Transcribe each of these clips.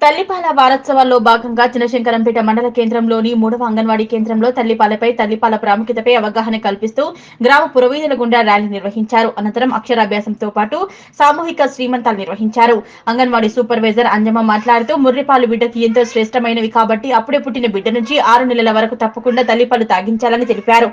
తల్లిపాల వారోత్సవాల్లో భాగంగా చినశంకరంపేట మండల కేంద్రంలోని 3వ అంగన్వాడీ కేంద్రంలో తల్లిపాలపై తల్లిపాల ప్రాముఖ్యతపై అవగాహన కల్పిస్తూ గ్రామ పురవీధుల గుండా ర్యాలీ నిర్వహించారు. అనంతరం అక్షరాభ్యాసంతో పాటు సామూహిక శ్రీమంతాలు నిర్వహించారు. అంగన్వాడీ సూపర్వైజర్ అంజమ్మ మాట్లాడుతూ ముర్రిపాలు బిడ్డకి ఎంతో శ్రేష్టమైనవి కాబట్టి అప్పుడే పుట్టిన బిడ్డ నుంచి 6 నెలల వరకు తప్పకుండా తల్లిపాలు తాగించాలని తెలిపారు.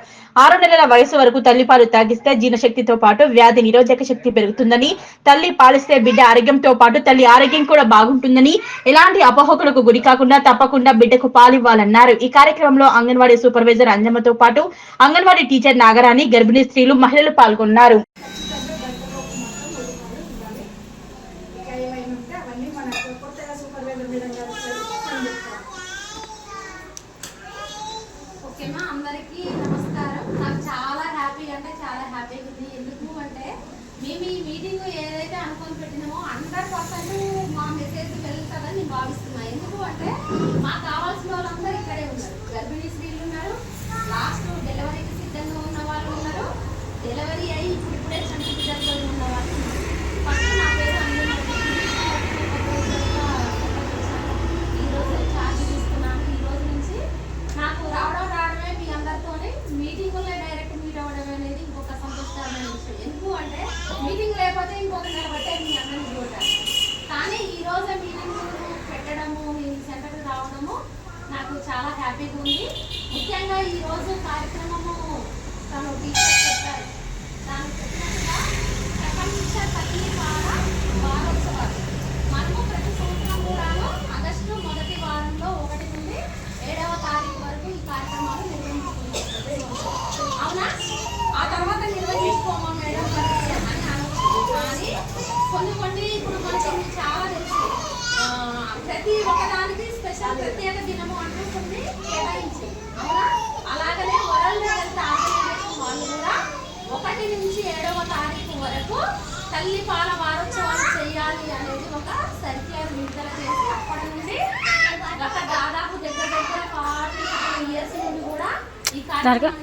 6 నెలల వయసు వరకు తల్లిపాలు తాగిస్తే జీర్ణశక్తితో పాటు వ్యాధి నిరోధక శక్తి పెరుగుతుందని, తల్లి పాలిస్తే బిడ్డ ఆరోగ్యంతో పాటు తల్లి ఆరోగ్యం కూడా బాగుంటుందని, ఎలాంటి అపోహకులకు గురి కాకుండా తప్పకుండా బిడ్డకు పాలివ్వాలన్నారు. ఈ కార్యక్రమంలో అంగన్వాడీ సూపర్వైజర్ అంజమ్మతో పాటు అంగన్వాడీ టీచర్ నాగరాణి, గర్భిణీ స్త్రీలు, మహిళలు పాల్గొన్నారు. అందరికీ నమస్కారం. నాకు చాలా హ్యాపీగా అంటే చాలా హ్యాపీగా ఉంది. ఎందుకు అంటే మేము ఈ మీటింగ్ ఏదైతే అనుకొని పెట్టినామో 100% మా మెసేజ్ వెళ్తుందని నేను భావిస్తున్నాను. ఎందుకు అంటే మాకు కావాల్సిన వాళ్ళందరూ ఇక్కడే ఉన్నారు. గర్భిణీ స్త్రీలు ఉన్నారు, లాస్ట్ డెలివరీకి సిద్ధంగా ఉన్న వాళ్ళు ఉన్నారు, డెలివరీ అయ్యి ఇప్పుడే చంటి బిడ్డలు ఉన్న వాళ్ళు ఉన్నారు. ఫస్ట్ నా పేరు ఈరోజు ఛార్జ్ తీసుకున్నాను. ఈ రోజు నుంచి నాకు రావడమే మీ అందరితోనే మీటింగుల్లో డైరెక్ట్ మీట్ అవ్వడం అనేది ఇంకొక సంతోషకరమైన విషయం. ఎందుకు అంటే మీటింగ్ లేకపోతే ఇంకొక నిలబట్టే మీ అందరినీ చూడాలి. కానీ ఈ రోజు మీటింగ్ పెట్టడము, మీ సెంటర్కి రావడము నాకు చాలా హ్యాపీగా ఉంది. ముఖ్యంగా ఈరోజు కార్యక్రమము తను టీచర్ చెప్పారు. దానికి చెప్పినట్టుగా ప్రపంచ తల్లిపాల వారోత్సవాలు మనము ప్రతి సంవత్సరం కూడాను ఆగస్టు మొదటి వారంలో 1 నుండి 7వ తారీఖు వరకు ఈ కార్యక్రమాలు నిర్వహించుకుంటాం. అవునా? ఆ తర్వాత నిర్వహించుకోమా మేడం అని అనవచ్చు. కానీ కొన్ని ఇప్పుడు మనకి చాలా తెలుసు. ప్రతి ఒక్కదానికి స్పెషల్ ప్రత్యేక దినము అంటూ కొన్ని కేటాయించి, అవునా? అలాగనే వరల్డ్ హెల్త్ ఆర్గనైజేషన్ వాళ్ళు కూడా 1 నుంచి 7వ తారీఖు వరకు తల్లిపాల వారోత్సవాలు చేయాలి అనేది ఒక సర్క్యులర్ విడుదల చేసి అప్పటి నుండి గత దాదాపు దగ్గర 40 ఇయర్స్ నుండి కూడా ఈ కార్యక్రమం